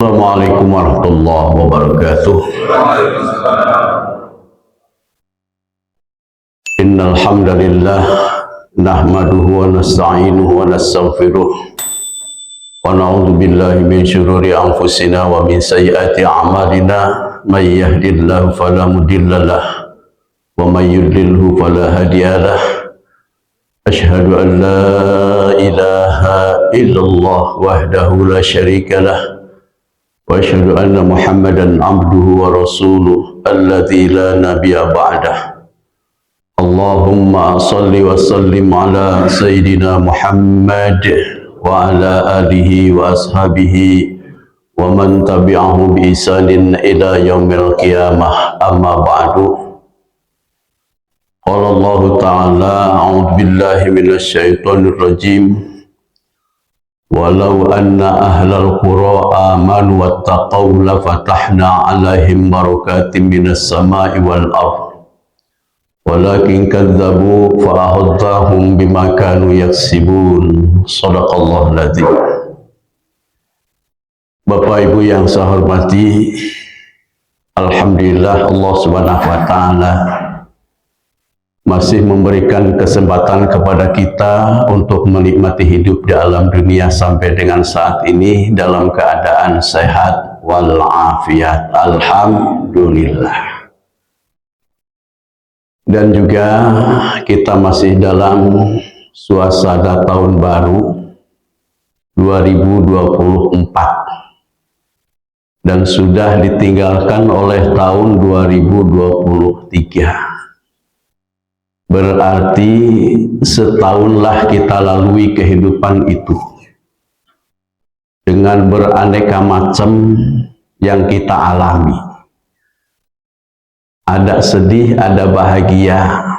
Assalamualaikum warahmatullahi wabarakatuh. Innal hamdalillah nahmaduhu wa nasta'inuhu wa nastaghfiruh wa na'udzu billahi min syururi anfusina wa min sayyiati a'malina may yahdihillahu fala mudhillalah wa may yudlilhu fala hadiyalah. Asyhadu an la ilaha illallah wahdahu la syarikalah wa asyhadu anna Muhammadan abduhu wa rasuluh alladzi la nabiyya ba'dah. Allahumma salli wa sallim ala sayyidina Muhammad wa ala alihi wa ashabihi wa man tabi'ahu bi ihsanin ila yaumil qiyamah, amma ba'du. Qala Allah ta'ala a'udzu billahi minasy syaithanir rajim. Walau anna ahlal qura amanu wattaqaw la fatahna 'alaihim barakatim minas sama'i wal ardh walakin kadzabu fa akhadhahum bima kanu yaksibun. Shadaqallahul ladzim. Bapak Ibu yang saya hormati, alhamdulillah Allah Subhanahu wa taala masih memberikan kesempatan kepada kita untuk menikmati hidup di alam dunia sampai dengan saat ini dalam keadaan sehat walafiat. Alhamdulillah. Dan juga kita masih dalam suasana tahun baru 2024 dan sudah ditinggalkan oleh tahun 2023. Berarti setahunlah kita lalui kehidupan itu dengan beraneka macam yang kita alami. Ada sedih, ada bahagia,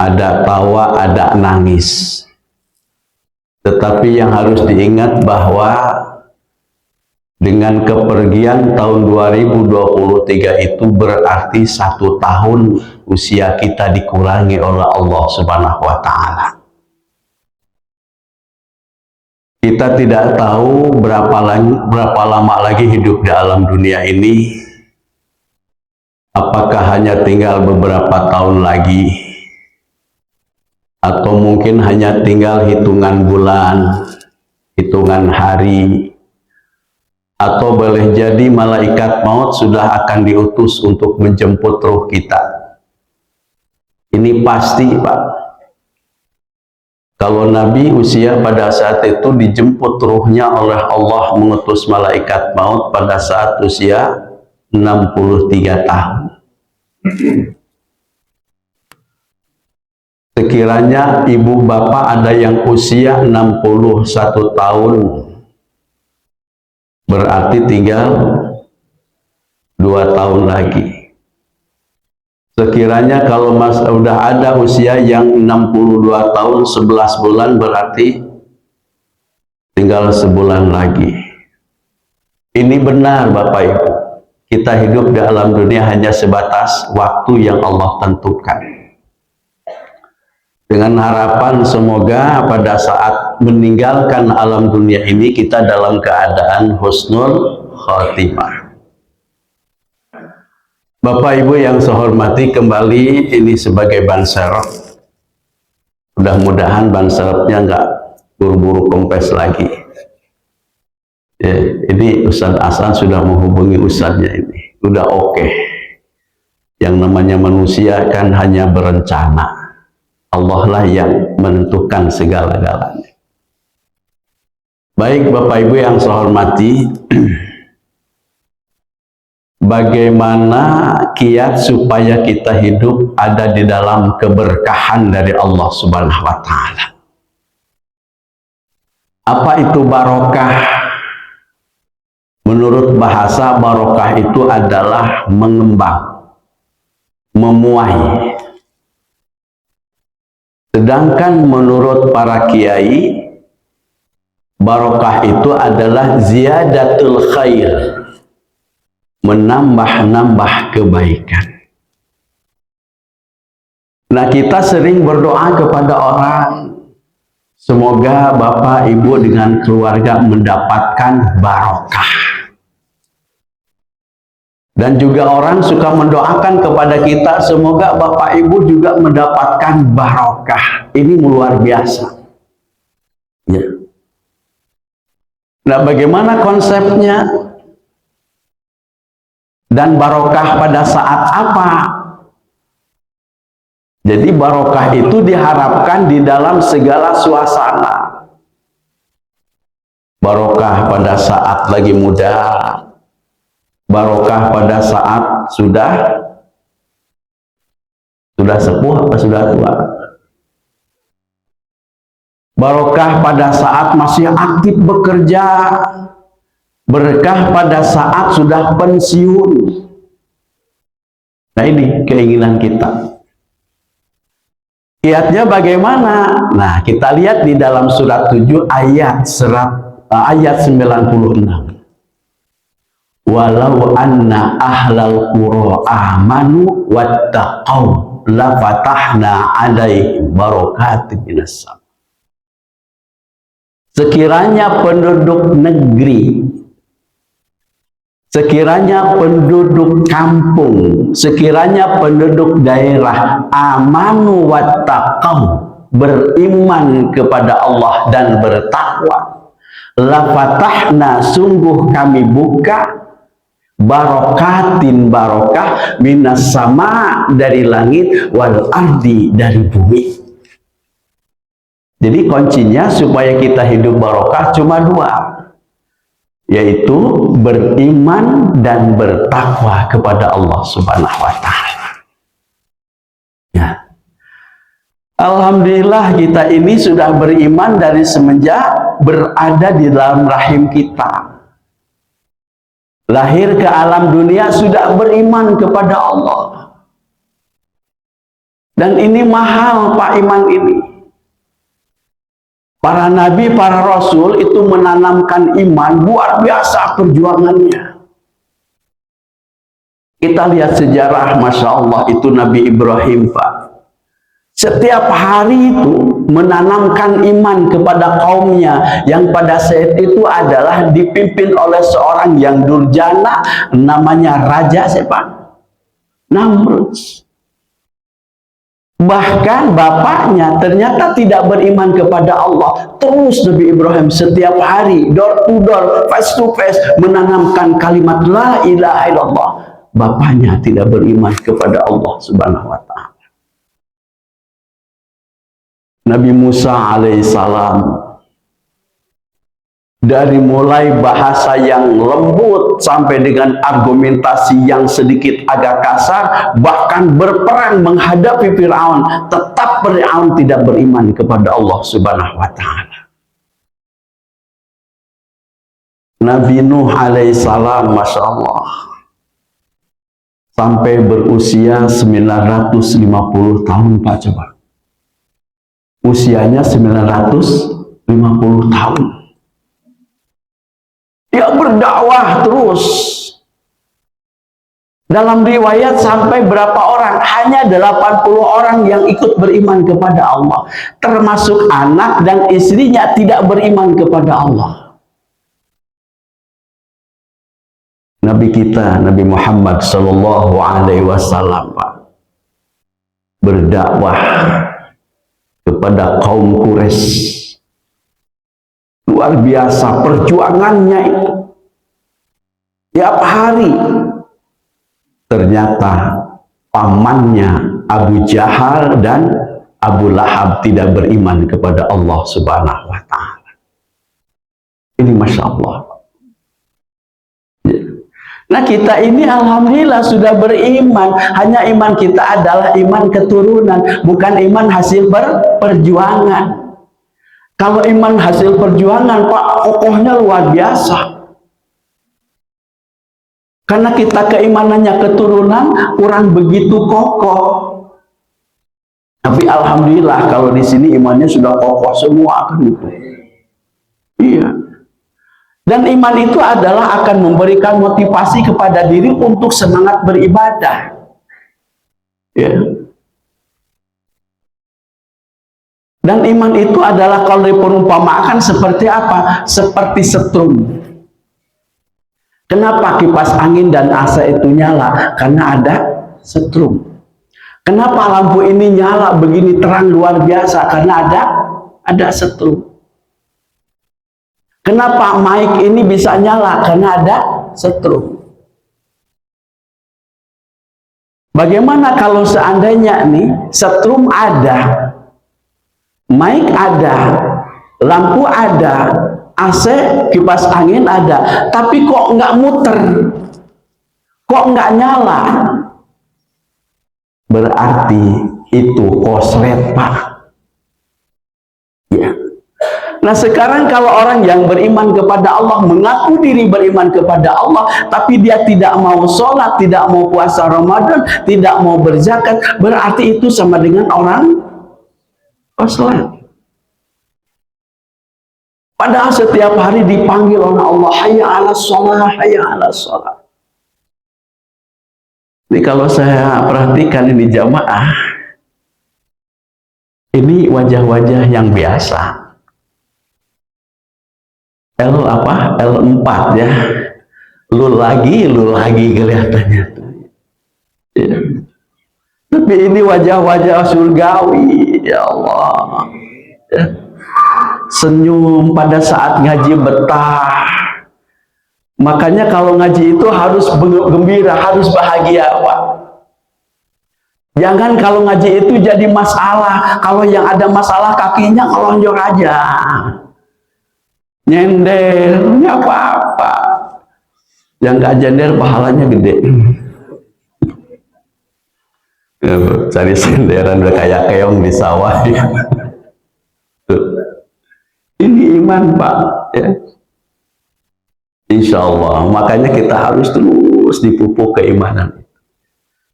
ada tawa, ada nangis. Tetapi yang harus diingat bahwa dengan kepergian tahun 2023 itu berarti 1 tahun usia kita dikurangi oleh Allah Subhanahu wa taala. Kita tidak tahu berapa lama lagi hidup di alam dunia ini. Apakah hanya tinggal beberapa tahun lagi, atau mungkin hanya tinggal hitungan bulan, hitungan hari, atau boleh jadi malaikat maut sudah akan diutus untuk menjemput ruh kita. Ini pasti, Pak. Kalau Nabi usia pada saat itu dijemput ruhnya oleh Allah mengutus malaikat maut pada saat usia 63 tahun. Sekiranya ibu bapak ada yang usia 61 tahun, berarti tinggal 2 tahun lagi. Sekiranya kalau udah ada usia yang 62 tahun 11 bulan, berarti tinggal sebulan lagi. Ini benar Bapak Ibu. Kita hidup di alam dunia hanya sebatas waktu yang Allah tentukan. Dengan harapan semoga pada saat meninggalkan alam dunia ini kita dalam keadaan husnul khotimah. Bapak Ibu yang saya hormati, kembali ini sebagai ban serep. Mudah-mudahan ban serepnya nggak buru-buru kempes lagi. Ya, ini Ustadz Hasan sudah menghubungi Ustadznya ini. Udah oke. Yang namanya manusia kan hanya berencana. Allah lah yang menentukan segala-galanya. Baik Bapak Ibu yang saya hormati, bagaimana kiat supaya kita hidup ada di dalam keberkahan dari Allah Subhanahu wa taala? Apa itu barokah? Menurut bahasa, barokah itu adalah mengembang, memuai. Sedangkan menurut para kiai, barokah itu adalah ziyadatul khair, menambah-nambah kebaikan. Nah, kita sering berdoa kepada orang, Semoga Bapak Ibu dengan keluarga mendapatkan barokah. Dan juga orang suka mendoakan kepada kita, semoga Bapak Ibu juga mendapatkan barokah. Ini luar biasa. Ya. Nah, bagaimana konsepnya? Dan barokah pada saat apa? Jadi barokah itu diharapkan di dalam segala suasana. Barokah pada saat lagi muda, barokah pada saat sudah sepuh atau sudah tua, barokah pada saat masih aktif bekerja, berkah pada saat sudah pensiun. Nah, ini keinginan kita. Kiatnya bagaimana? Nah, kita lihat di dalam surat 7 ayat 96. Walau anna ahlal qura amanu wattaqau la fatahna alaihim barakatin minas sama. Sekiranya penduduk negeri, sekiranya penduduk kampung, sekiranya penduduk daerah amanu wattaqau, beriman kepada Allah dan bertakwa, la fatahna, sungguh kami buka barokatin, barokah minas sama, dari langit, wal ardi, dari bumi. Jadi kuncinya supaya kita hidup barokah cuma dua, yaitu beriman dan bertakwa kepada Allah Subhanahu wa Ta'ala. Ya. Alhamdulillah kita ini sudah beriman dari semenjak berada di dalam rahim kita. Lahir ke alam dunia sudah beriman kepada Allah. Dan ini mahal, Pak, iman ini. Para nabi, para rasul itu menanamkan iman, luar biasa perjuangannya. Kita lihat sejarah, Masya Allah, itu Nabi Ibrahim, Pak. Setiap hari itu menanamkan iman kepada kaumnya, yang pada saat itu adalah dipimpin oleh seorang yang durjana, namanya Raja siapa? Namrud. Bahkan bapaknya ternyata tidak beriman kepada Allah. Terus Nabi Ibrahim setiap hari, door to door, face to face, menanamkan kalimat la ilaha illallah. Bapaknya tidak beriman kepada Allah Subhanahu wa Ta'ala. Nabi Musa alaihissalam, dari mulai bahasa yang lembut sampai dengan argumentasi yang sedikit agak kasar, bahkan berperang menghadapi Fir'aun, tetap Fir'aun tidak beriman kepada Allah Subhanahu wa Ta'ala. Nabi Nuh alaihissalam, Masya Allah, sampai berusia 950 tahun, Pak, coba. Usianya 950 tahun. Dia berdakwah terus. Dalam riwayat sampai berapa orang? Hanya 80 orang yang ikut beriman kepada Allah. Termasuk anak dan istrinya tidak beriman kepada Allah. Nabi kita, Nabi Muhammad Sallallahu Alaihi Wasallam, Pak, berdakwah kepada kaum Quraisy. Luar biasa perjuangannya itu. Tiap hari ternyata pamannya Abu Jahal dan Abu Lahab tidak beriman kepada Allah Subhanahu wa Ta'ala. Ini Masya Allah. Nah, kita ini alhamdulillah sudah beriman. Hanya iman kita adalah iman keturunan, bukan iman hasil perjuangan. Kalau iman hasil perjuangan, Pak, kokohnya luar biasa. Karena kita keimanannya keturunan, kurang begitu kokoh. Tapi alhamdulillah kalau di sini imannya sudah kokoh semua, kan gitu. Iya. Dan iman itu adalah akan memberikan motivasi kepada diri untuk semangat beribadah. Ya. Dan iman itu adalah kalau diperumpamakan seperti apa? Seperti setrum. Kenapa kipas angin dan AC itu nyala? Karena ada setrum. Kenapa lampu ini nyala begini terang luar biasa? Karena ada setrum. Kenapa mic ini bisa nyala? Karena ada setrum. Bagaimana kalau seandainya nih setrum ada, mic ada, lampu ada, AC, kipas angin ada, tapi kok nggak muter, kok nggak nyala? Berarti itu koslet, Pak. Ya. Nah sekarang kalau orang yang beriman kepada Allah, mengaku diri beriman kepada Allah, tapi dia tidak mau sholat, tidak mau puasa Ramadan, tidak mau berzakat, berarti itu sama dengan orang koslet. Padahal setiap hari dipanggil oleh Allah, hayya ala sholat, hayya ala sholat. Ini kalau saya perhatikan ini jamaah, ini wajah-wajah yang biasa. L4 ya. Lu lagi kelihatannya. Ya. Tapi ini wajah-wajah surgawi, ya Allah. Ya. Senyum pada saat ngaji betah. Makanya kalau ngaji itu harus gembira, harus bahagia, Pak. Jangan kalau ngaji itu jadi masalah. Kalau yang ada masalah kakinya ngelonjor aja. Nyender, nggak apa-apa. Yang gak nyender pahalanya gede. Cari senderan udah kayak keong di sawah. Ya. Ini iman, Pak. Ya. Insya Allah. Makanya kita harus terus dipupuk keimanan.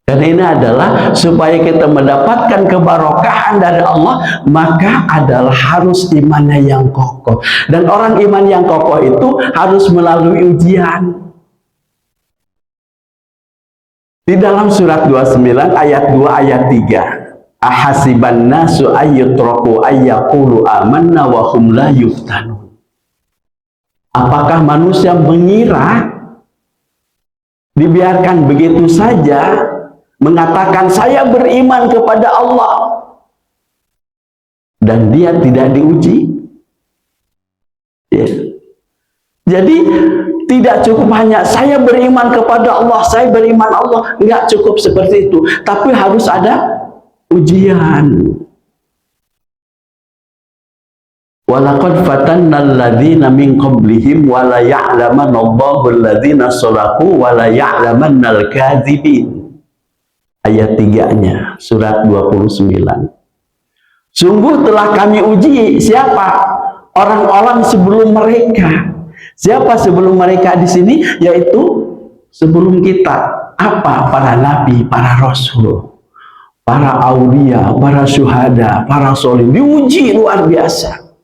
Dan ini adalah supaya kita mendapatkan kebarokahan dari Allah, maka adalah harus imannya yang kokoh. Dan orang iman yang kokoh itu harus melalui ujian. Di dalam surat 29 ayat 2 ayat 3. Ahasiban nasu ayyutraku ayyaqulu amanna wa hum la yuftanun. Apakah manusia mengira dibiarkan begitu saja mengatakan saya beriman kepada Allah dan dia tidak diuji? Ya. Jadi tidak cukup hanya saya beriman kepada Allah, saya beriman Allah, enggak cukup seperti itu, tapi harus ada ujian. Walaqad fatanna alladzina min qablihim wa la ya'lamanna Allahu alladzina shadaqu wa la ya'lamanna al-kadzibin. Ayat 3-nya, surat 29. Sungguh telah kami uji siapa? Orang-orang sebelum mereka. Siapa sebelum mereka di sini? Yaitu sebelum kita. Apa? Para nabi, para rasul, para aulia, para syuhada, para solihin. Diuji luar biasa.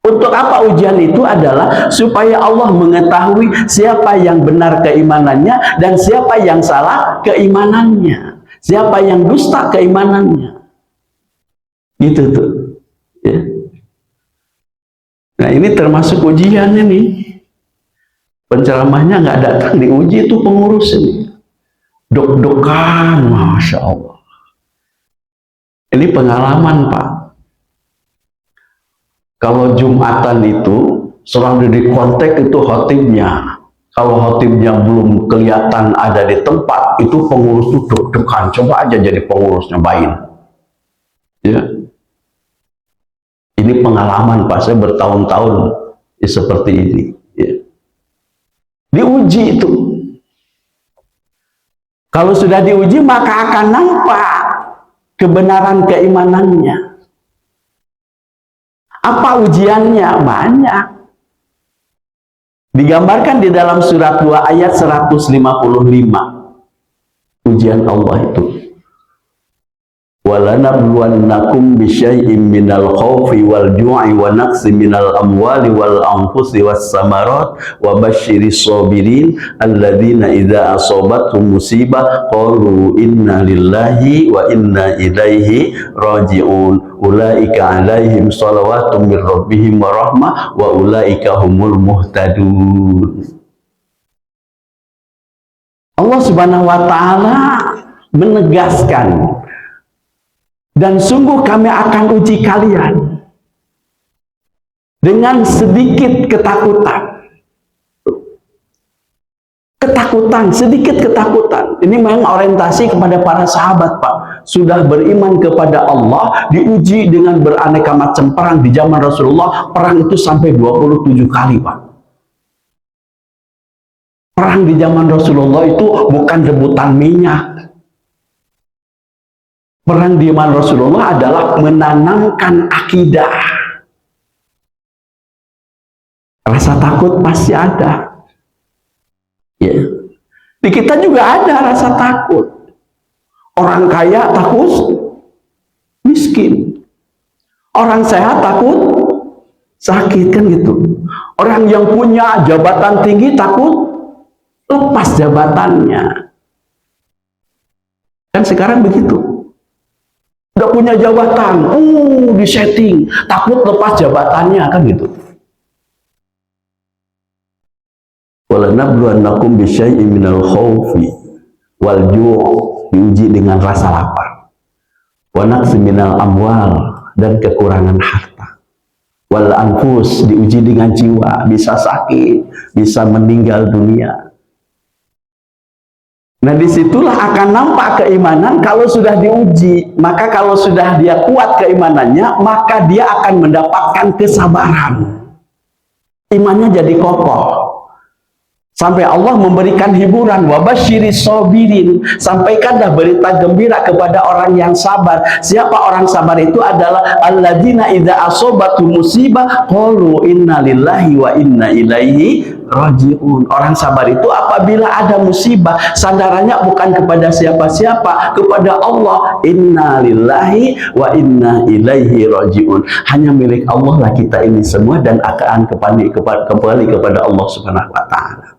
Untuk apa ujian itu adalah supaya Allah mengetahui siapa yang benar keimanannya dan siapa yang salah keimanannya, siapa yang dusta keimanannya. Gitu tuh. Ya. Nah ini termasuk ujian ini. Penceramahnya nggak datang diuji, itu pengurus ini. Dok-dokan, Masya Allah. Ini pengalaman, Pak. Kalau Jumatan itu selalu dikontak itu khotibnya. Kalau khotibnya belum kelihatan ada di tempat, itu pengurus itu deg-degan. Coba aja jadi pengurus, nyobain. Ya. Ini pengalaman, Pak. Saya bertahun-tahun seperti ini. Ya. Diuji itu. Kalau sudah diuji, maka akan nampak kebenaran keimanannya. Apa ujiannya? Banyak. Digambarkan di dalam surat 2 ayat 155. Ujian Allah itu. وَلَنَبْلُوَنَّكُمْ بِشَيْءٍ مِّنَ الْخَوْفِ وَالْجُوعِ وَنَقْصٍ مِّنَ الْأَمْوَالِ وَالْأَنفُسِ وَالثَّمَرَاتِ وَبَشِّرِ الصَّابِرِينَ الَّذِينَ إِذَا أَصَابَتْهُم مُّصِيبَةٌ قَالُوا إِنَّا لِلَّهِ وَإِنَّا إِلَيْهِ رَاجِعُونَ ulaika alaihim shalawatun mir rabbihim wa rahmah wa ulaika humul muhtadun. Allah Subhanahu wa taala menegaskan, dan sungguh kami akan uji kalian dengan sedikit ketakutan. Sedikit ketakutan. Ini memang orientasi kepada para sahabat, Pak. Sudah beriman kepada Allah, diuji dengan beraneka macam perang di zaman Rasulullah. Perang itu sampai 27 kali, Pak. Perang di zaman Rasulullah itu bukan rebutan minyak. Perang di zaman Rasulullah adalah menanamkan akidah. Rasa takut pasti ada. Ya. Di kita juga ada rasa takut. Orang kaya takut miskin. Orang sehat takut sakit, kan gitu. Orang yang punya jabatan tinggi takut lepas jabatannya. Kan sekarang begitu. Udah punya jabatan, disetting, takut lepas jabatannya, kan gitu. Walanabluwannakum bisyai'in minal khaufi wal ju', diuji dengan rasa lapar. Wa naqsi minal amwal, dan kekurangan harta. Wal anfus, diuji dengan jiwa, bisa sakit, bisa meninggal dunia. Nah, disitulah akan nampak keimanan kalau sudah diuji. Maka kalau sudah dia kuat keimanannya, maka dia akan mendapatkan kesabaran. Imannya jadi kokoh. Sampai Allah memberikan hiburan, wabasyiris sabirin, sampaikanlah berita gembira kepada orang yang sabar. Siapa orang sabar itu? Adalah alladzina idza asabatu musibah qalu inna lillahi wa inna ilaihi rajiun. Orang sabar itu apabila ada musibah, sandarannya bukan kepada siapa-siapa, kepada Allah. Inna lillahi wa inna ilaihi rajiun. Hanya milik Allah lah kita ini semua, dan akan kembali kepada Allah Subhanahu wa taala.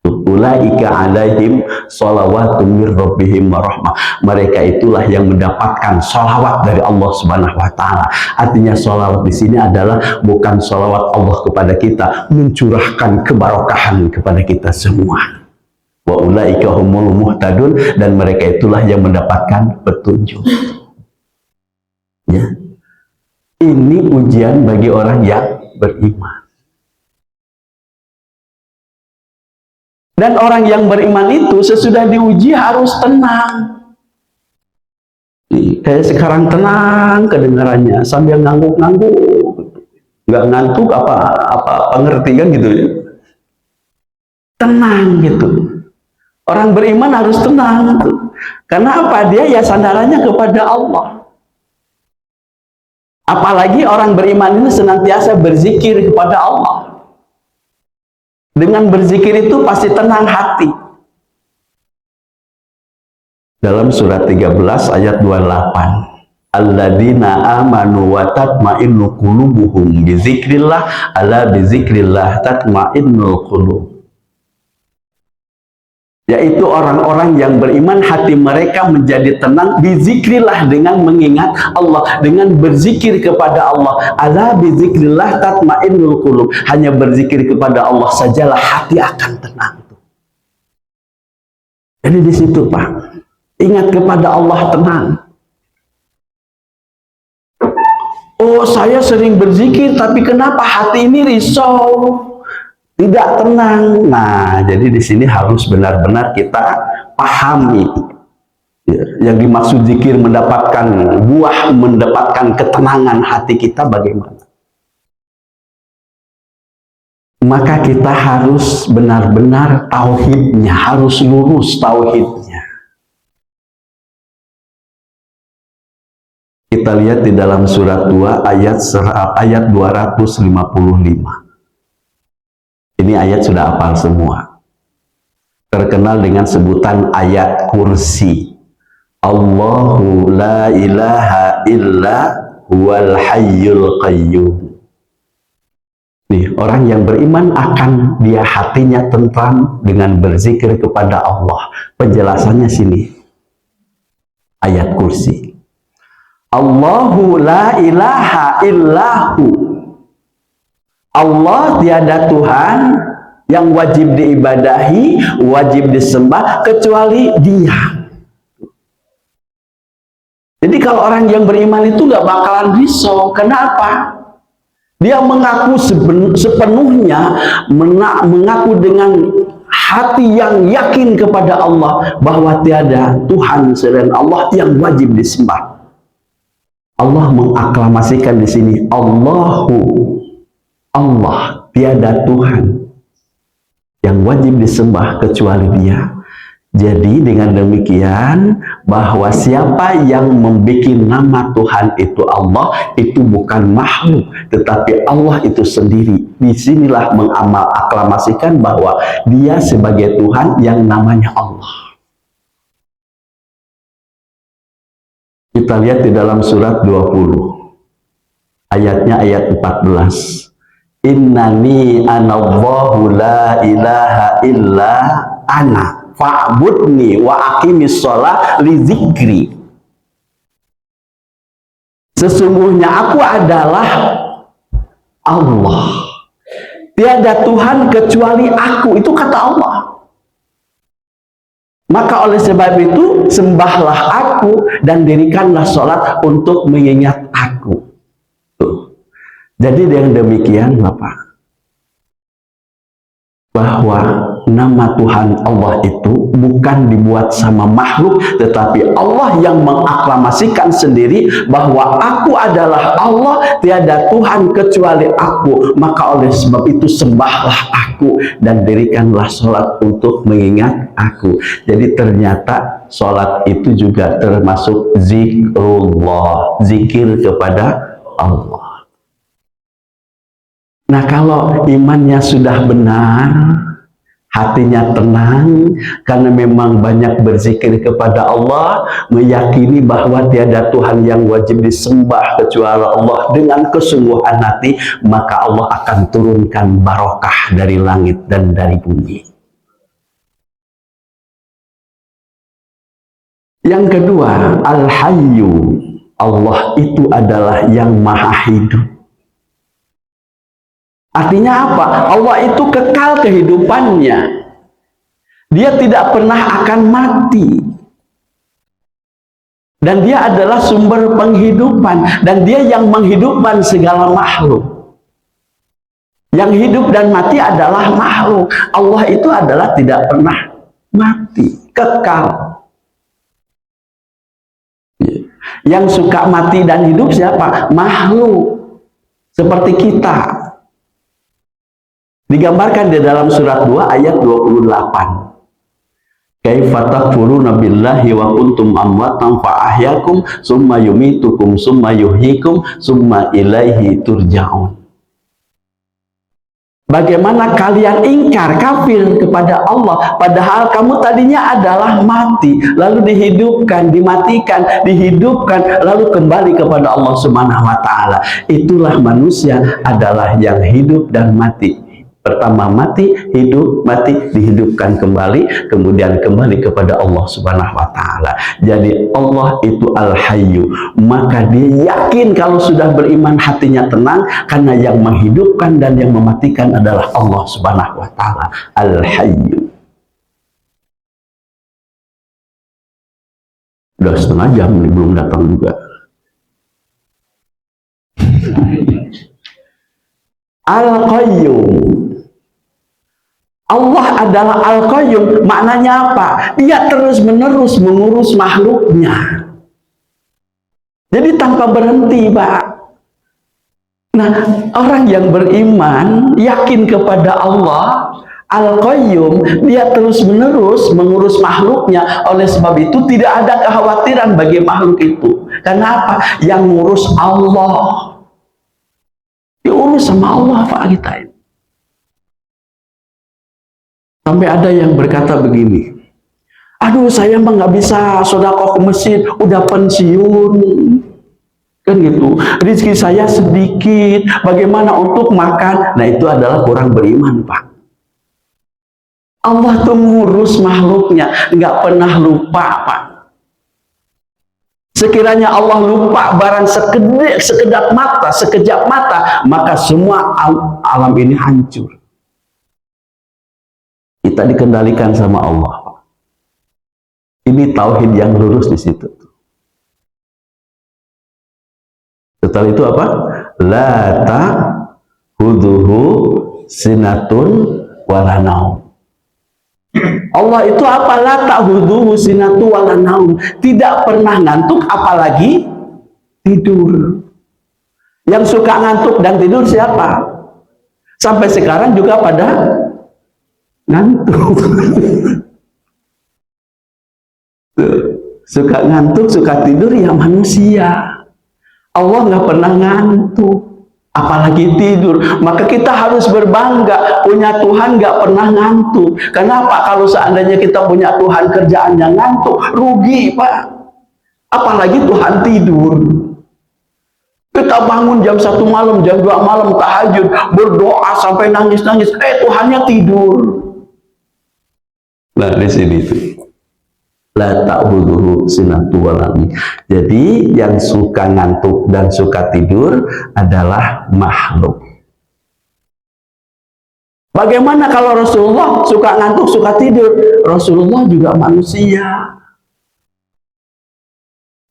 Ulaika alaihim shalawatun mir rabbihim wa rahmah. Mereka itulah yang mendapatkan sholawat dari Allah Subhanahu wa taala. Artinya sholawat di sini adalah bukan sholawat Allah kepada kita, mencurahkan keberkahan kepada kita semua. Wa ulaika humul muhtadun, dan mereka itulah yang mendapatkan petunjuk. Ya. Ini ujian bagi orang yang beriman. Dan orang yang beriman itu sesudah diuji harus tenang. Kayak sekarang tenang kedengarannya, sambil ngangguk-ngangguk. Nggak ngantuk apa pengertian gitu ya. Tenang gitu. Orang beriman harus tenang gitu. Karena apa? Dia ya sandarannya kepada Allah. Apalagi orang beriman ini senantiasa berzikir kepada Allah. Dengan berzikir itu pasti tenang hati. Dalam surat 13 ayat 28. Alladzina amanu wa tatma'innu qulubuhum bi dzikrillah, ala bi dzikrillah tatma'innul qulub. Yaitu orang-orang yang beriman, hati mereka menjadi tenang bizikrillah, dengan mengingat Allah, dengan berzikir kepada Allah. Ala bizikrillah tatmainnul qulub. Hanya berzikir kepada Allah sajalah hati akan tenang. Jadi di situ, Pak, ingat kepada Allah, tenang. Oh, saya sering berzikir tapi kenapa hati ini risau, tidak tenang. Nah, jadi di sini harus benar-benar kita pahami yang dimaksud zikir, mendapatkan buah, mendapatkan ketenangan hati kita bagaimana. Maka kita harus benar-benar tauhidnya, harus lurus tauhidnya. Kita lihat di dalam surat 2 ayat 255. Ini ayat sudah hafal semua. Terkenal dengan sebutan ayat kursi. Allahu la ilaha illa huwal hayyul qayyum. Nih, orang yang beriman akan dia hatinya tentram dengan berzikir kepada Allah. Penjelasannya sini. Ayat kursi. Allahu la ilaha illahu. Allah tiada Tuhan yang wajib diibadahi, wajib disembah kecuali Dia. Jadi kalau orang yang beriman itu nggak bakalan risau. Kenapa? Dia mengaku sepenuhnya, mengaku dengan hati yang yakin kepada Allah bahwa tiada Tuhan selain Allah yang wajib disembah. Allah mengaklamasikan di sini Allahu, Allah, tiada Tuhan yang wajib disembah kecuali Dia. Jadi dengan demikian bahwa siapa yang membuat nama Tuhan itu Allah, itu bukan makhluk, tetapi Allah itu sendiri. Disinilah mengaklamasikan bahwa Dia sebagai Tuhan yang namanya Allah. Kita lihat di dalam surat 20, ayatnya ayat 14. Innani anallahu la ilaha illa ana fa'budni wa aqimis shalah li dzikri. Sesungguhnya aku adalah Allah. Tiada Tuhan kecuali aku. Itu kata Allah. Maka oleh sebab itu sembahlah aku dan dirikanlah sholat untuk mengingat aku. Tuh. Jadi dengan demikian Bapak, bahwa nama Tuhan Allah itu bukan dibuat sama makhluk, tetapi Allah yang mengaklamasikan sendiri bahwa aku adalah Allah, tiada Tuhan kecuali aku. Maka oleh sebab itu sembahlah aku dan dirikanlah sholat untuk mengingat aku. Jadi ternyata sholat itu juga termasuk zikrullah, zikir kepada Allah. Nah, kalau imannya sudah benar, hatinya tenang, karena memang banyak berzikir kepada Allah, meyakini bahwa tiada Tuhan yang wajib disembah kecuali Allah dengan kesungguhan hati, maka Allah akan turunkan barokah dari langit dan dari bumi. Yang kedua, Al-Hayyu. Allah itu adalah yang maha hidup. Artinya apa? Allah itu kekal kehidupannya. Dia tidak pernah akan mati. Dan Dia adalah sumber penghidupan. Dan Dia yang menghidupkan segala makhluk. Yang hidup dan mati adalah makhluk. Allah itu adalah tidak pernah mati. Kekal. Yang suka mati dan hidup siapa? Makhluk. Seperti kita. Digambarkan di dalam surat 2 ayat 28. Kaifa takfuruna billahi wa kuntum amwatan fa ahyakum summa yumitukum summa yuhyikum summa ilaihi turja'un. Bagaimana kalian ingkar, kafir kepada Allah, padahal kamu tadinya adalah mati, lalu dihidupkan, dimatikan, dihidupkan, lalu kembali kepada Allah Subhanahu wa Ta'ala. Itulah manusia adalah yang hidup dan mati. Pertama mati, hidup, mati, dihidupkan kembali, kemudian kembali kepada Allah Subhanahu wa Ta'ala. Jadi Allah itu Al-Hayyu. Maka dia yakin kalau sudah beriman hatinya tenang, karena yang menghidupkan dan yang mematikan adalah Allah Subhanahu wa Ta'ala. Al-Hayyu. Udah setengah jam nih, belum datang juga. Al-Qayyum. Allah adalah Al-Qayyum, maknanya apa? Dia terus-menerus mengurus makhluknya. Jadi tanpa berhenti, Pak. Nah, orang yang beriman, yakin kepada Allah, Al-Qayyum, dia terus-menerus mengurus makhluknya. Oleh sebab itu tidak ada kekhawatiran bagi makhluk itu. Karena apa? Yang ngurus Allah. Diurus sama Allah, Pak, kita ini. Sampai ada yang berkata begini, aduh saya mah nggak bisa sedekah ke masjid, udah pensiun. Kan gitu, rezeki saya sedikit, bagaimana untuk makan? Nah itu adalah kurang beriman, Pak. Allah tuh ngurus makhluknya, nggak pernah lupa, Pak. Sekiranya Allah lupa barang sekejap mata, maka semua alam ini hancur. Kita dikendalikan sama Allah. Ini tauhid yang lurus di situ. Setelah itu apa? La ta'khudhuhu sinatun wala naum. Allah itu apa? La ta'khudhuhu sinatun wala naum. Tidak pernah ngantuk, apalagi tidur. Yang suka ngantuk dan tidur siapa? Sampai sekarang juga pada ngantuk. Suka ngantuk, suka tidur ya manusia. Allah nggak pernah ngantuk, apalagi tidur. Maka kita harus berbangga punya Tuhan nggak pernah ngantuk. Kenapa? Kalau seandainya kita punya Tuhan kerjaannya ngantuk, rugi Pak. Apalagi Tuhan tidur. Kita bangun jam 1 malam, jam 2 malam tahajud, berdoa sampai nangis-nangis. Tuhannya tidur. Nah di sini tuh. La ta'khudhuhu sinatun wala naum. Jadi yang suka ngantuk dan suka tidur adalah makhluk. Bagaimana kalau Rasulullah suka ngantuk, suka tidur? Rasulullah juga manusia.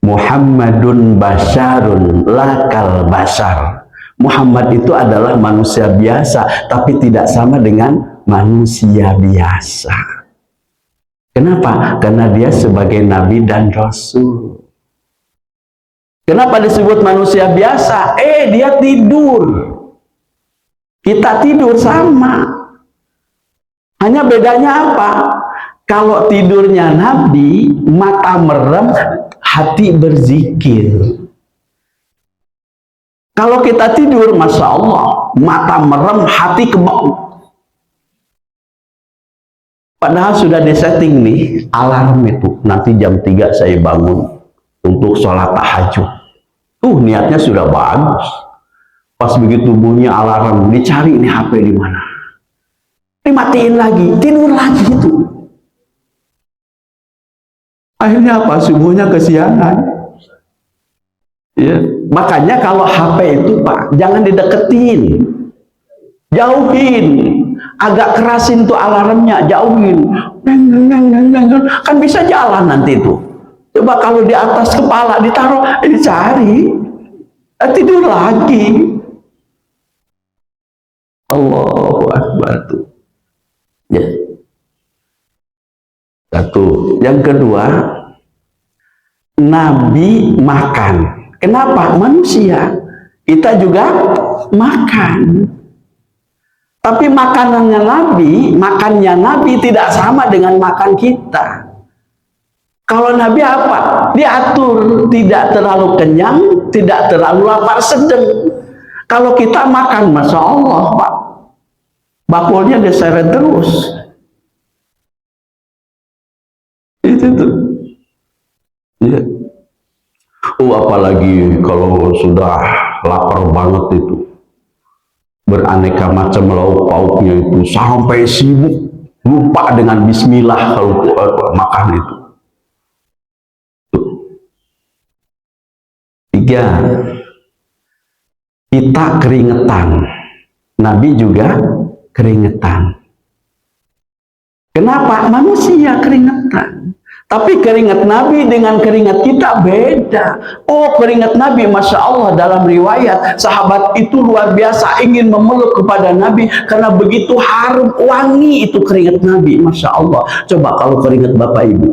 Muhammadun basyarun lakal basyar. Muhammad itu adalah manusia biasa, tapi tidak sama dengan manusia biasa. Kenapa? Karena dia sebagai nabi dan rasul. Kenapa disebut manusia biasa? Dia tidur. Kita tidur sama. Hanya bedanya apa? Kalau tidurnya nabi, mata merem, hati berzikir. Kalau kita tidur, Masya Allah, mata merem, hati kebau. Padahal sudah disetting nih alarm itu, nanti jam 3 saya bangun untuk sholat tahajud. Niatnya sudah bagus. Pas begitu bunyi alarm, dicari nih HP di mana. Dimatiin lagi, tidur lagi itu. Akhirnya apa? Subuhnya kesiangan. Ya, makanya kalau HP itu Pak, jangan dideketin. Jauhin. Agak kerasin tuh alarmnya, jauhin. Kan bisa jalan nanti itu. Coba kalau di atas kepala ditaruh, dicari, tidur lagi. Allahu Akbar tuh. Ya. Satu. Yang kedua, Nabi makan. Kenapa? Manusia. Kita juga makan. Tapi makanannya Nabi tidak sama dengan makan kita. Kalau Nabi apa? Diatur, tidak terlalu kenyang, tidak terlalu lapar, sedang. Kalau kita makan, Masya Allah, Pak, bakulnya diseret terus. Itu tuh. Ya. Apalagi kalau sudah lapar banget itu. Beraneka macam lauk pauknya itu sampai sibuk, lupa dengan bismillah kalau makan itu. 3, kita keringetan. Nabi juga keringetan. Kenapa? Manusia keringetan. Tapi keringat Nabi dengan keringat kita beda. Keringat Nabi, Masya Allah, dalam riwayat sahabat itu luar biasa ingin memeluk kepada Nabi karena begitu harum, wangi itu keringat Nabi, Masya Allah. Coba kalau keringat Bapak Ibu.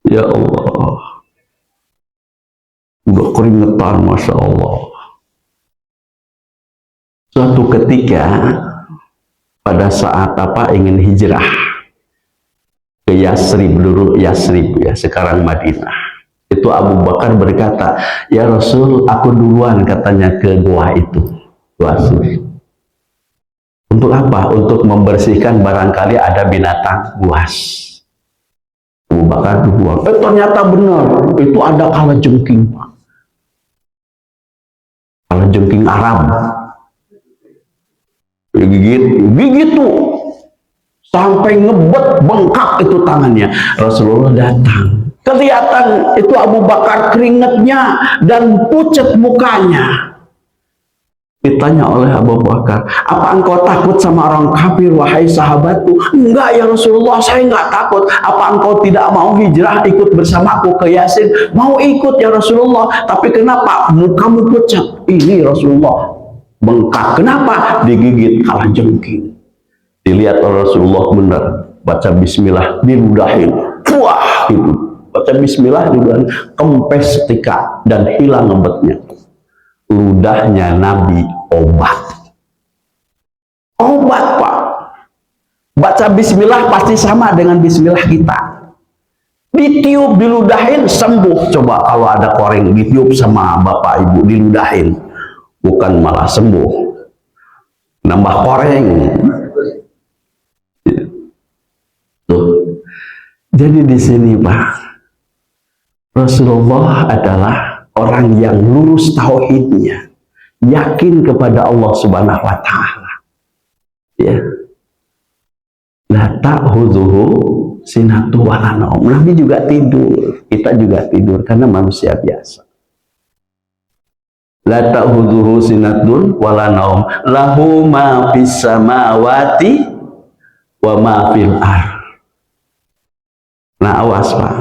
Ya Allah, udah keringetan, Masya Allah. Suatu ketika pada saat ingin hijrah ke Yasrib, dulu Yasrib ya, sekarang Madinah. Itu Abu Bakar berkata, ya Rasul, aku duluan katanya ke gua itu, gua Sur. Untuk apa? Untuk membersihkan barangkali ada binatang buas. Abu Bakar duluan. Ternyata benar, itu ada kalajengking, Pak. Kalajengking Arab. Gigit tuh sampai ngebet bengkak itu tangannya. Rasulullah datang, kelihatan itu Abu Bakar keringetnya dan pucat mukanya. Ditanya oleh Abu Bakar, apa engkau takut sama orang kafir wahai sahabatku? Enggak ya Rasulullah, saya enggak takut. Apa engkau tidak mau hijrah ikut bersamaku ke Yasin? Mau ikut ya Rasulullah, tapi kenapa mukamu pucat? Ini Rasulullah bengkak. Kenapa? Digigit kalajengking. Dilihat oleh Rasulullah, benar, baca bismillah diludahin. Wah, itu baca bismillah diludahin, kempes setika dan hilang ngebetnya. Ludahnya Nabi obat. Obat, Pak. Baca bismillah pasti sama dengan bismillah kita. Ditiup, diludahin, sembuh. Coba kalau ada koreng ditiup sama bapak ibu, diludahin, bukan malah sembuh, nambah koreng. Tuh. Jadi di sini, Pak, Rasulullah adalah orang yang lurus tauhidnya, yakin kepada Allah Subhanahu wa taala. Ya. La ta'khudhuhu sinatu wa la naum. Nabi juga tidur, kita juga tidur karena manusia biasa. La ta'khudhuhu sinatun wa la naum. Lahu ma fis samawati wa ma fil ardh. Nah, awas, Pak.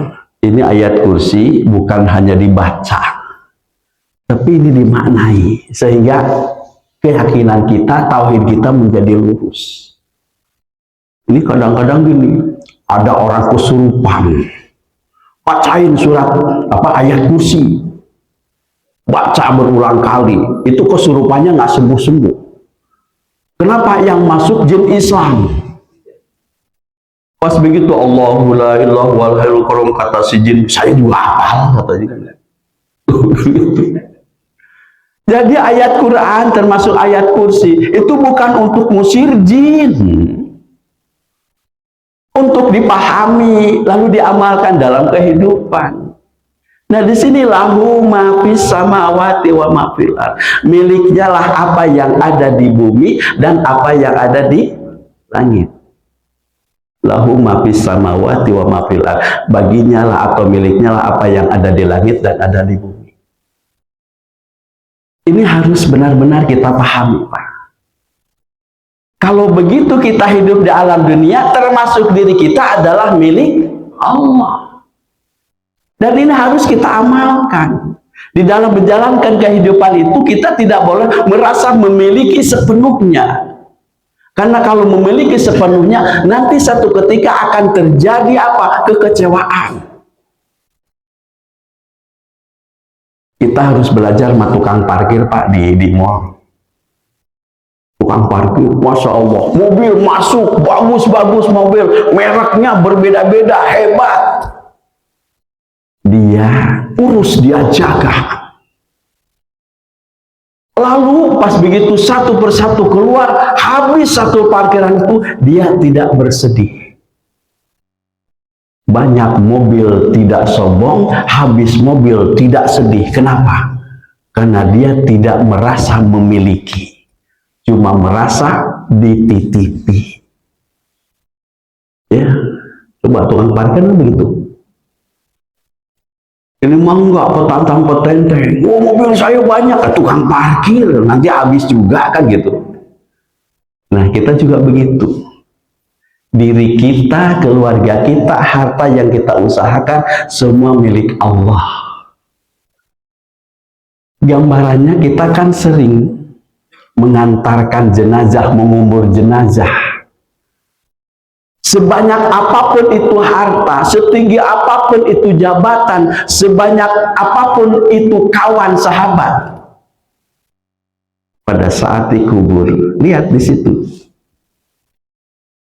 Ini ayat kursi bukan hanya dibaca, tapi ini dimaknai sehingga keyakinan kita, tauhid kita menjadi lurus. Ini kadang-kadang gini, ada orang kesurupan, bacain surat ayat kursi, baca berulang kali, itu kesurupannya nggak sembuh-sembuh. Kenapa? Yang masuk jin Islam. Pas begitu Allahu la ilaha wal hayyul qayyum, kata si jin, saya juga hafal katanya. Jadi ayat Quran termasuk ayat kursi itu bukan untuk musir jin, untuk dipahami lalu diamalkan dalam kehidupan. Nah, di sini lahu ma fis samawati wa ma fil ardh. Miliknya lah apa yang ada di bumi dan apa yang ada di langit. Lahu ma fis samawati wa ma fil ardh. Baginya lah atau miliknya lah apa yang ada di langit dan ada di bumi. Ini harus benar-benar kita pahami, Pak. Kalau begitu kita hidup di alam dunia, termasuk diri kita adalah milik Allah. Dan ini harus kita amalkan. Di dalam menjalankan kehidupan itu, kita tidak boleh merasa memiliki sepenuhnya. Karena kalau memiliki sepenuhnya, nanti satu ketika akan terjadi apa? Kekecewaan. Kita harus belajar sama tukang parkir, Pak, di mall. Tukang parkir, Masya Allah, mobil masuk, bagus-bagus mobil, mereknya berbeda-beda, hebat. Dia urus, dia jaga. Lalu pas begitu satu persatu keluar, habis satu parkiran itu, dia tidak bersedih. Banyak mobil tidak sombong, habis mobil tidak sedih. Kenapa? Karena dia tidak merasa memiliki, cuma merasa dititipi. Ya, coba tukang parkir begitu. Ini mah enggak petantang-petenteng. Oh, mobil saya banyak, tukang parkir nanti habis juga kan gitu. Nah, kita juga begitu. Diri kita, keluarga kita, harta yang kita usahakan, semua milik Allah. Gambarannya kita kan sering mengantarkan jenazah, mengubur jenazah. Sebanyak apapun itu harta, setinggi apapun itu jabatan, sebanyak apapun itu kawan sahabat, pada saat dikubur, lihat di situ.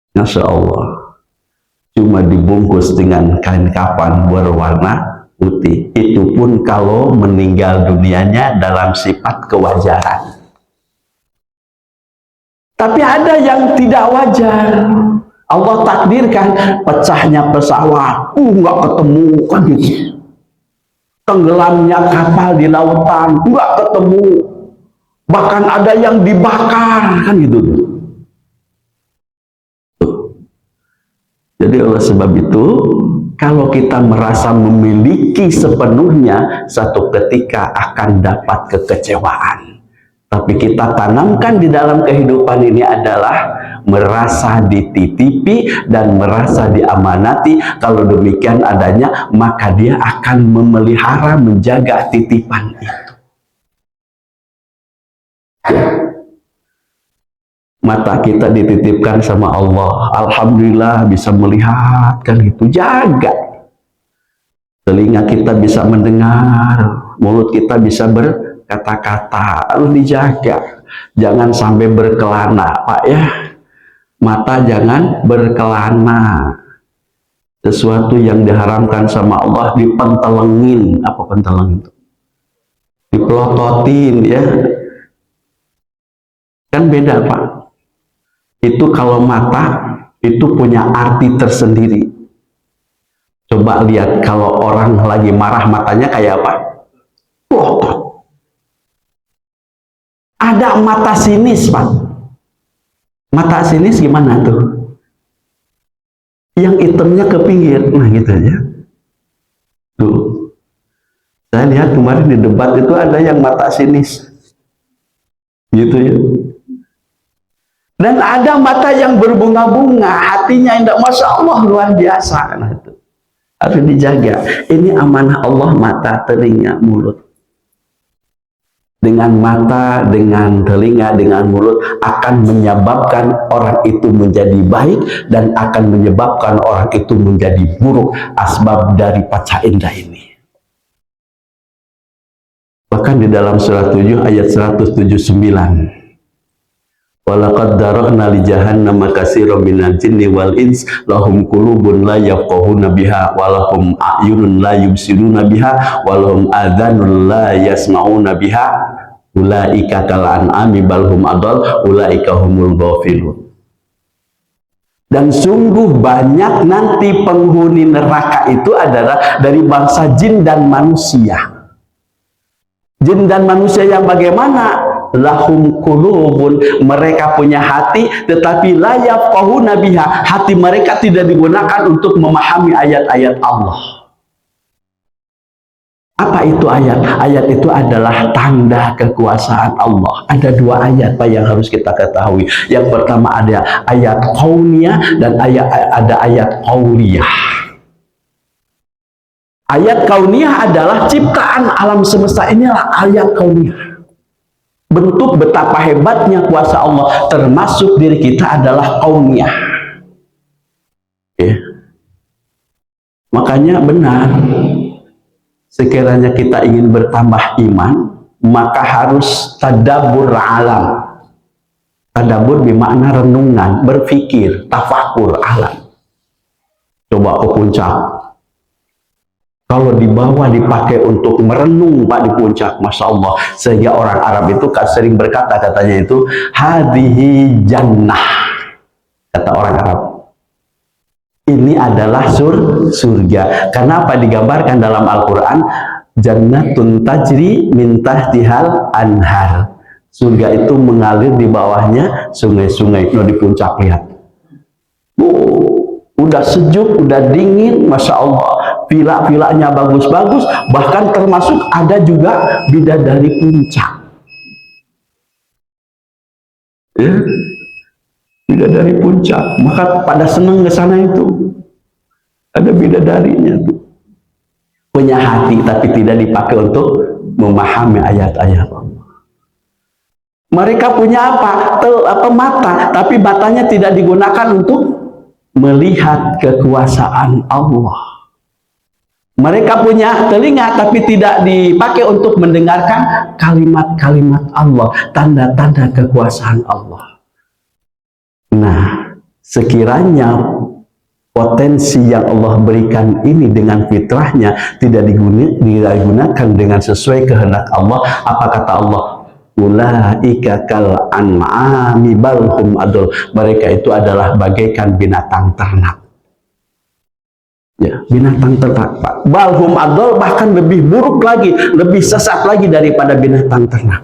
Masya Allah, cuma dibungkus dengan kain kafan berwarna putih. Itu pun kalau meninggal dunianya dalam sifat kewajaran. Tapi ada yang tidak wajar. Allah takdirkan pecahnya pesawat, nggak ketemu kan gitu. Tenggelamnya kapal di lautan, nggak ketemu. Bahkan ada yang dibakar kan gitu. Jadi oleh sebab itu, kalau kita merasa memiliki sepenuhnya, satu ketika akan dapat kekecewaan. Tapi kita tanamkan di dalam kehidupan ini adalah merasa dititipi dan merasa diamanati. Kalau demikian adanya, maka dia akan memelihara, menjaga titipan itu. Mata kita dititipkan sama Allah, alhamdulillah bisa melihat, kan itu, jaga. Telinga kita bisa mendengar, mulut kita bisa berkata-kata, harus dijaga. Jangan sampai berkelana, Pak ya. Mata jangan berkelana. Sesuatu yang diharamkan sama Allah dipentelengin. Apa pentelengin itu? Dipelototin ya. Kan beda, Pak. Itu kalau mata itu punya arti tersendiri. Coba lihat kalau orang lagi marah, matanya kayak apa? Pelotot. Ada mata sinis, Pak. Mata sinis gimana tuh? Yang hitamnya ke pinggir, nah gitu aja. Tuh. Saya lihat kemarin di debat itu ada yang mata sinis. Gitu ya. Dan ada mata yang berbunga-bunga, hatinya indah, Masya Allah, luar biasa. Nah, itu harus dijaga. Ini amanah Allah, mata, telinga, mulut. Dengan mata, dengan telinga, dengan mulut akan menyebabkan orang itu menjadi baik dan akan menyebabkan orang itu menjadi buruk. Asbab dari paca indah ini. Bahkan di dalam surah 7 ayat 179. Walaqad dara'na li jahannama katsiran minal jinni wal ins lahum qulubun la yafqahuna biha wa lahum a'yunun la yubsiruna biha wa lahum adhanun la yasma'una biha ulaika kal an'ami bal hum adall ulaika humul ghafilun. Dan sungguh banyak nanti penghuni neraka itu adalah dari bangsa jin dan manusia. Jin dan manusia yang bagaimana? Lahum qulubun, mereka punya hati tetapi la yafqahuna biha, hati mereka tidak digunakan untuk memahami ayat-ayat Allah. Apa itu ayat? Ayat itu adalah tanda kekuasaan Allah. Ada dua ayat, Pak, yang harus kita ketahui. Yang pertama ada ayat qauliyah dan ada ayat qauliyah. Ayat kauniyah adalah ciptaan alam semesta, inilah ayat kauniyah. Bentuk betapa hebatnya kuasa Allah, termasuk diri kita adalah kauniyah. Ya. Makanya benar, sekiranya kita ingin bertambah iman, maka harus tadabbur alam. Tadabbur bermakna renungan, berpikir, tafakur alam. Coba ke puncak. Kalau di bawah dipakai untuk merenung, Pak, di puncak, Masya Allah. Sehingga orang Arab itu sering berkata, katanya itu, hadihi jannah. Kata orang Arab. Ini adalah surga. Kenapa digambarkan dalam Al-Quran? Jannatun tajri min tahtihal anhar. Surga itu mengalir di bawahnya sungai-sungai. Di puncak, lihat. Udah sejuk, udah dingin, Masya Allah. Villa-villanya bagus-bagus, bahkan termasuk ada juga bidadari puncak. Ya, bidadari puncak, maka pada senang ke sana itu. Ada bidadarinya tuh. Punya hati tapi tidak dipakai untuk memahami ayat-ayat Allah. Mereka punya apa mata, tapi matanya tidak digunakan untuk melihat kekuasaan Allah. Mereka punya telinga tapi tidak dipakai untuk mendengarkan kalimat-kalimat Allah, tanda-tanda kekuasaan Allah. Nah, sekiranya potensi yang Allah berikan ini dengan fitrahnya tidak digunakan dengan sesuai kehendak Allah, apa kata Allah? Ulaika kal an'ami bal hum adall. Mereka itu adalah bagaikan binatang ternak. Ya, binatang ternak, Pak. Balhum adol, bahkan lebih buruk lagi, lebih sesat lagi daripada binatang ternak.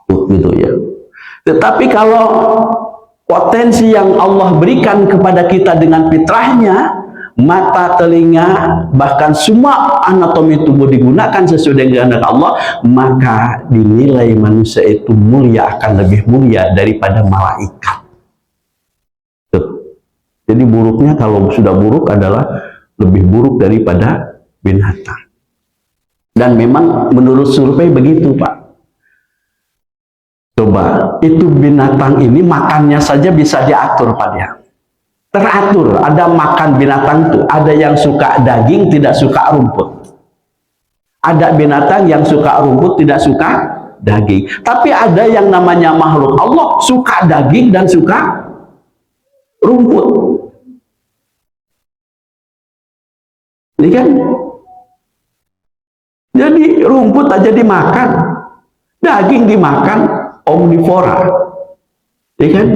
Gitu ya. Tetapi kalau potensi yang Allah berikan kepada kita dengan fitrahnya, mata, telinga, bahkan semua anatomi tubuh digunakan sesuai dengan kehendak Allah, maka dinilai manusia itu mulia, akan lebih mulia daripada malaikat. Tuh. Jadi buruknya kalau sudah buruk adalah lebih buruk daripada binatang. Dan memang menurut survei begitu, Pak. Coba, itu binatang ini makannya saja bisa diatur, Pak, ya. Teratur, ada makan binatang tuh, ada yang suka daging, tidak suka rumput. Ada binatang yang suka rumput, tidak suka daging. Tapi ada yang namanya makhluk Allah, suka daging dan suka rumput. Ini kan? Jadi rumput aja dimakan, daging dimakan, omnivora. Ini kan?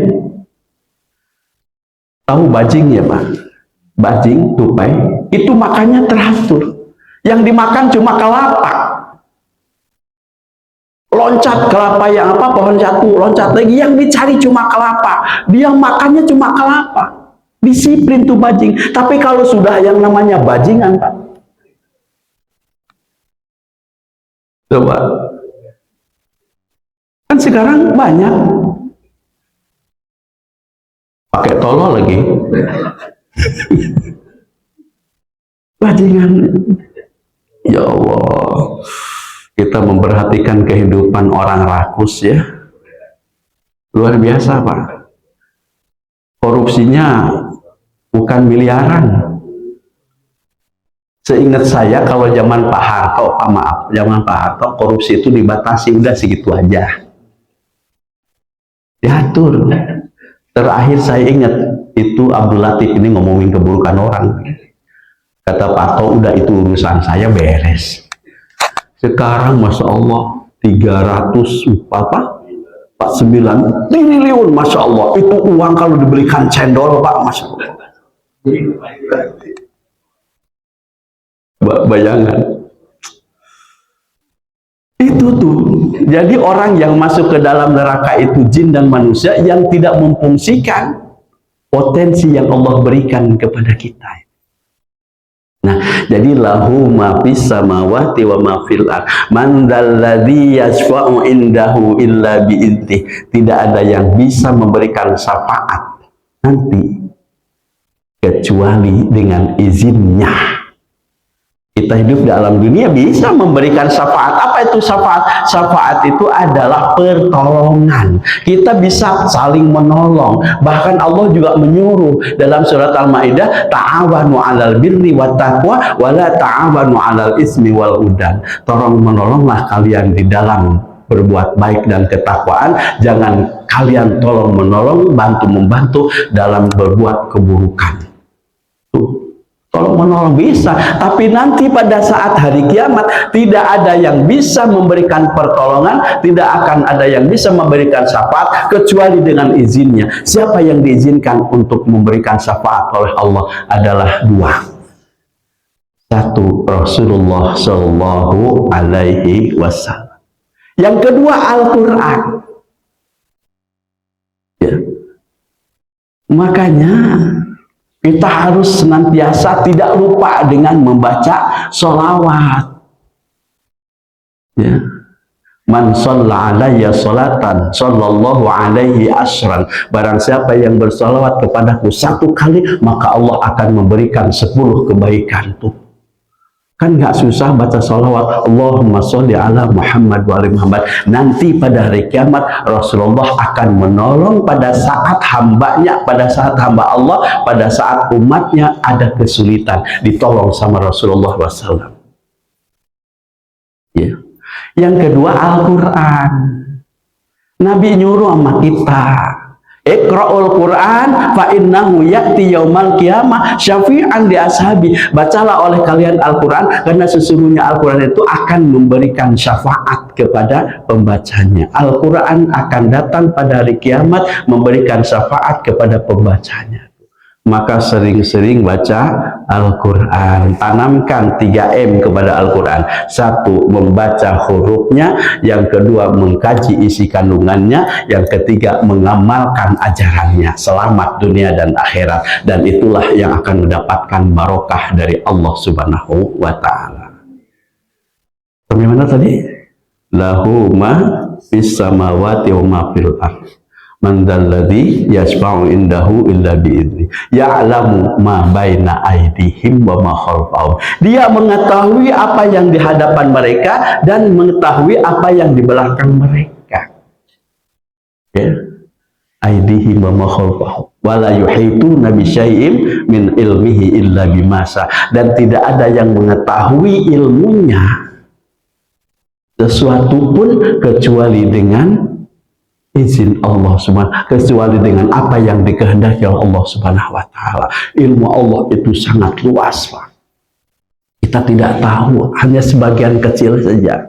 Tahu bajing ya, Pak? Bajing, tupai, itu makannya teratur. Yang dimakan cuma kelapa. Loncat kelapa yang apa, pohon satu, loncat lagi. Yang dicari cuma kelapa. Dia makannya cuma kelapa. Disiplin tuh bajing. Tapi kalau sudah yang namanya bajingan, Pak. Coba. Kan sekarang banyak. Pakai tolol lagi. Bajingan. Ya Allah, kita memperhatikan kehidupan orang rakus ya, luar biasa, Pak. Korupsinya bukan miliaran. Seingat saya kalau zaman Pak Harto, zaman Pak Harto korupsi itu dibatasi, udah segitu aja, diatur. Terakhir saya ingat itu Abdul Latif ini ngomongin keburukan orang. Kata Pak Harto, udah itu urusan saya beres. Sekarang Masya Allah 349 triliun, Masya Allah. Itu uang kalau dibelikan cendol, Pak, Masya Allah. Bayangan. Itu tuh. Jadi orang yang masuk ke dalam neraka itu jin dan manusia yang tidak memfungsikan potensi yang Allah berikan kepada kita. Nah, jadi lahu ma fis samawati wa ma fil ardh. Man dzalladzi yashfa'u indahu illa bi'idznih. Tidak ada yang bisa memberikan syafaat nanti kecuali dengan izinnya. Kita hidup di alam dunia bisa memberikan syafaat. Apa itu syafaat? Syafaat itu adalah pertolongan. Kita bisa saling menolong. Bahkan Allah juga menyuruh dalam surat Al-Maidah, ta'awanu 'alal birri wat taqwa wa la ta'awanu 'alal ismi wal udwan. Tolong menolonglah kalian di dalam berbuat baik dan ketakwaan. Jangan kalian tolong menolong, bantu membantu dalam berbuat keburukan. Tolong menolong bisa, tapi nanti pada saat hari kiamat tidak ada yang bisa memberikan pertolongan, tidak akan ada yang bisa memberikan syafaat kecuali dengan izinnya. Siapa yang diizinkan untuk memberikan syafaat oleh Allah adalah dua. Satu, Rasulullah Shallallahu Alaihi Wasallam. Yang kedua, Al-Quran. Ya. Makanya kita harus senantiasa tidak lupa dengan membaca sholawat. Ya. Man shalla alayya sholatan sallallahu alaihi asran. Barang siapa yang bersolawat kepadaku satu kali, maka Allah akan memberikan 10 kebaikan tuh. Kan nggak susah baca sholawat. Allahumma sholli ala Muhammad wa ali Muhammad. Nanti pada hari kiamat Rasulullah akan menolong pada saat hambanya, pada saat hamba Allah, pada saat umatnya ada kesulitan, ditolong sama Rasulullah SAW. Ya. Yang kedua, Al-Quran. Nabi nyuruh sama kita, Iqra'ul Quran fa innahu ya'ti yaumal qiyamah syafi'an li ashabi. Bacalah oleh kalian Al-Quran karena sesungguhnya Al-Quran itu akan memberikan syafaat kepada pembacanya. Al-Quran akan datang pada hari kiamat memberikan syafaat kepada pembacanya. maka sering-sering baca Al-Quran. Tanamkan 3M kepada Al-Quran. 1. Membaca hurufnya. Yang kedua, mengkaji isi kandungannya. Yang ketiga, mengamalkan ajarannya. Selamat dunia dan akhirat. Dan itulah yang akan mendapatkan barokah dari Allah Subhanahu wa Ta'ala. Sampai mana tadi? Lahu ma fis samawati wa ma fil ardh. Man dzalladzi yashfa'u indahu illa bi'idznih. Ya'lamu ma baina aydihim wa ma khalfahum. Dia mengetahui apa yang di hadapan mereka dan mengetahui apa yang di belakang mereka. Ya. Aydihim wa ma khalfahum. Wa la yuhituna bi syai'in min ilmihi illa bima syaa. Dan tidak ada yang mengetahui ilmunya sesuatu pun kecuali dengan izin Allah Subhanahu, kecuali dengan apa yang dikehendaki oleh Allah Subhanahu wa Ta'ala. Ilmu Allah itu sangat luas, Pak. Kita tidak tahu, hanya sebagian kecil saja.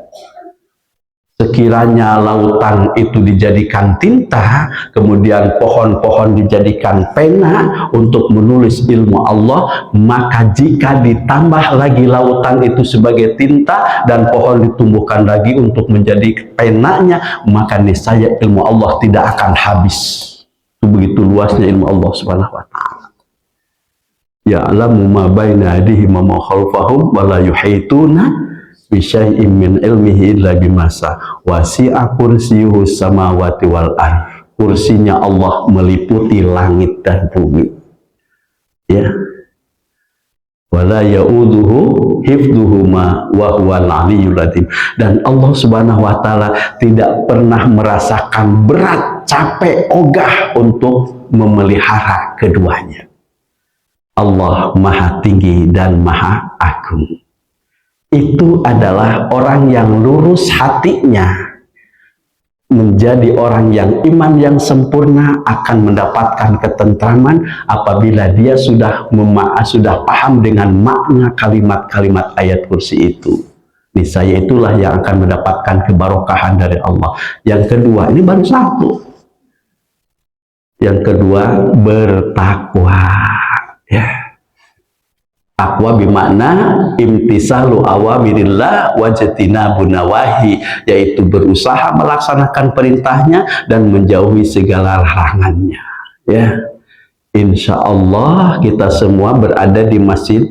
Sekiranya lautan itu dijadikan tinta, kemudian pohon-pohon dijadikan pena untuk menulis ilmu Allah, maka jika ditambah lagi lautan itu sebagai tinta dan pohon ditumbuhkan lagi untuk menjadi penanya, maka niscaya ilmu Allah tidak akan habis. Itu begitu luasnya ilmu Allah Subhanahu wa Ta'ala. Ya'lamu ma baina aydihim wa ma khalfahum wa la yuhituna bisyai'in min ilmihi illa bima syaa. Wasi'a kursiyyuhu samawati wal ardh. Kursinya Allah meliputi langit dan bumi. Ya. Wala ya'uduhu hifdhuhuma wa huwal aliyyul azim. Dan Allah Subhanahu wa Ta'ala tidak pernah merasakan berat, capek, ogah untuk memelihara keduanya. Allah Maha Tinggi dan Maha Agung. Itu adalah orang yang lurus hatinya, menjadi orang yang iman yang sempurna, akan mendapatkan ketentraman apabila dia sudah paham dengan makna kalimat-kalimat ayat kursi itu. Niscaya itulah yang akan mendapatkan kebarokahan dari Allah. Yang kedua, ini baru satu. Yang kedua, bertakwa. Ya. Takwa bermakna imtisalu awamirillah wajtinabun nawahi, yaitu berusaha melaksanakan perintahnya dan menjauhi segala larangannya. Ya, insya Allah kita semua berada di masjid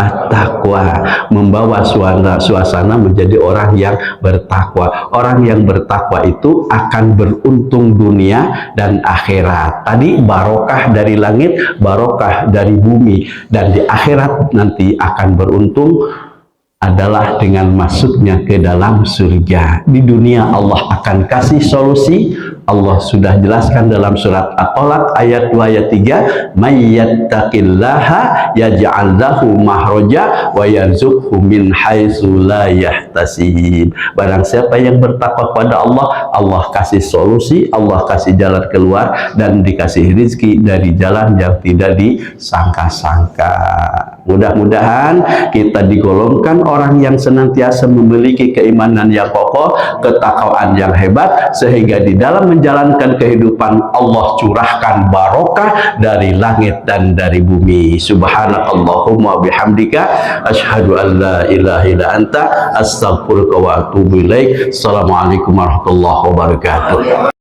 At-Taqwa, membawa suasana menjadi orang yang bertakwa. Orang yang bertakwa itu akan beruntung dunia dan akhirat. Tadi barokah dari langit, barokah dari bumi, dan di akhirat nanti akan beruntung adalah dengan masuknya ke dalam surga. Di dunia Allah akan kasih solusi. Allah sudah jelaskan dalam surat At-Talaq ayat 2 ayat 3, "May yattaqillaha yaj'al lahu mahraja wa yarzuqhu min haitsu la yahtasib." Barang siapa yang bertakwa kepada Allah, Allah kasih solusi, Allah kasih jalan keluar, dan dikasih rezeki dari jalan yang tidak disangka-sangka. Mudah-mudahan kita digolongkan orang yang senantiasa memiliki keimanan yang kokoh, ketakwaan yang hebat, sehingga di dalam menjalankan kehidupan Allah curahkan barokah dari langit dan dari bumi. Subhanakallahumma bihamdika asyhadu an la ilaha illa anta astaghfiruka wa atubu ilaik. Assalamualaikum warahmatullahi wabarakatuh.